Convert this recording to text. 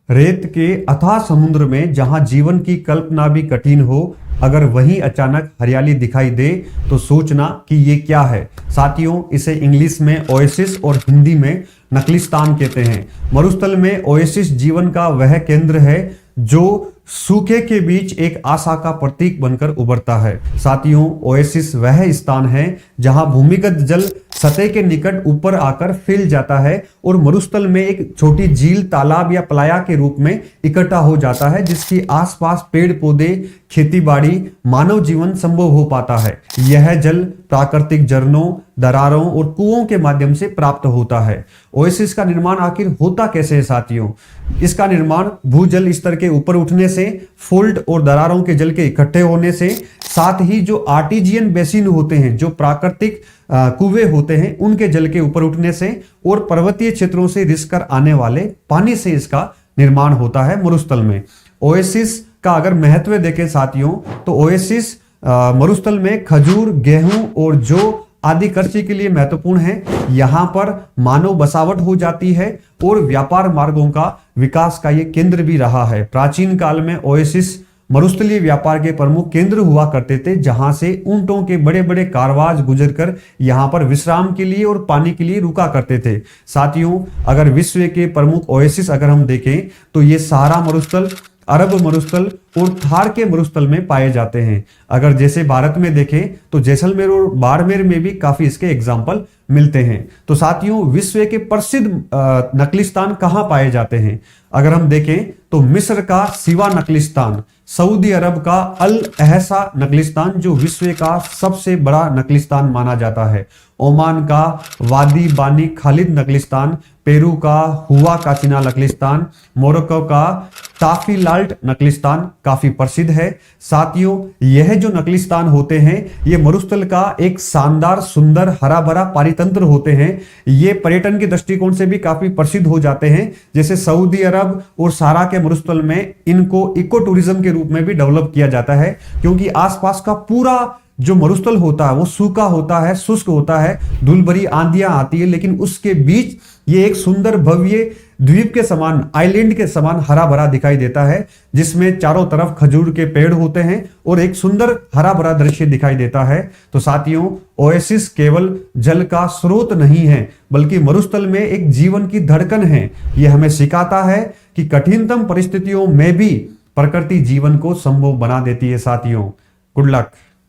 रेत के अथाह समुद्र में जहां जीवन की कल्पना भी कठिन हो, अगर वहीं अचानक हरियाली दिखाई दे तो सोचना कि ये क्या है। साथियों, इसे इंग्लिश में ओएसिस और हिंदी में नकलिस्तान कहते हैं। मरुस्थल में ओएसिस जीवन का वह केंद्र है जो सूखे के बीच एक आशा का प्रतीक बनकर उभरता है। साथियों, ओएसिस वह स्थान है जहां भूमिगत जल सतह के निकट ऊपर आकर फैल जाता है और मरुस्थल में एक छोटी झील, तालाब या प्लाया के रूप में इकट्ठा हो जाता है, जिसके आसपास पेड़ पौधे, खेती बाड़ी, मानव जीवन संभव हो पाता है। यह जल प्राकृतिक झरनों, दरारों और कुओं के माध्यम से प्राप्त होता है। ओएसिस का निर्माण आखिर होता कैसे है साथियों? इसका निर्माण भूजल स्तर के ऊपर उठने से, फोल्ड और दरारों के जल के इकट्ठे होने से, साथ ही जो आर्टिजियन बेसिन होते हैं, जो प्राकृतिक कुएं होते हैं, उनके जल के ऊपर उठने से और पर्वतीय क्षेत्रों से रिसकर आने वाले पानी से इसका निर्माण होता है मरुस्थल में। ओएसिस का अगर महत्व देखें साथियों, तो ओएसिस मरुस्थल में खजूर, गेहूं और जौ आदि कृषि के लिए महत्वपूर्ण है। यहां पर मानव बसावट हो जाती है और व्यापार मार्गों का विकास का यह केंद्र भी रहा है। प्राचीन काल में ओएसिस मरुस्थलीय व्यापार के प्रमुख केंद्र हुआ करते थे, जहां से ऊंटों के बड़े बड़े कारवाज गुजरकर यहां पर विश्राम के लिए और पानी के लिए रुका करते थे। साथियों, अगर विश्व के प्रमुख ओएसिस अगर हम देखें तो ये सहारा मरुस्थल, अरब मरुस्थल और थार के मरुस्थल में पाए जाते हैं। अगर जैसे भारत में देखें तो जैसलमेर और बाड़मेर में भी काफी इसके एग्जाम्पल मिलते हैं। तो साथियों, विश्व के प्रसिद्ध नकलिस्तान कहाँ पाए जाते हैं? अगर हम देखें तो मिस्र का सिवा नकलिस्तान, सऊदी अरब का अल अहसा नकलिस्तान जो विश्व का सबसे बड़ा नकलिस्तान माना जाता है, ओमान का वादी बानी खालिद नकलिस्तान, पेरू का हुआ काचिना नकलिस्तान, मोरक्को का ताफीलाल्ट नकलिस्तान काफी प्रसिद्ध है। साथियों, यह जो नकलिस्तान होते हैं ये मरुस्थल का एक शानदार, सुंदर, हरा भरा पारितंत्र होते हैं। ये पर्यटन के दृष्टिकोण से भी काफी प्रसिद्ध हो जाते हैं। जैसे सऊदी अरब और सारा के मरुस्थल में इनको इको टूरिज्म के रूप में भी डेवलप किया जाता है, क्योंकि आसपास का पूरा जो मरुस्थल होता है वो सूखा होता है, शुष्क होता है, धूल भरी आंधियां आती है, लेकिन उसके बीच ये एक सुंदर भव्य द्वीप के समान, आइलैंड के समान हरा भरा दिखाई देता है, जिसमें चारों तरफ खजूर के पेड़ होते हैं और एक सुंदर हरा भरा दृश्य दिखाई देता है। तो साथियों, ओएसिस केवल जल का स्रोत नहीं है, बल्कि मरुस्थल में एक जीवन की धड़कन है। यह हमें सिखाता है कि कठिनतम परिस्थितियों में भी प्रकृति जीवन को संभव बना देती है। साथियों, गुड लक।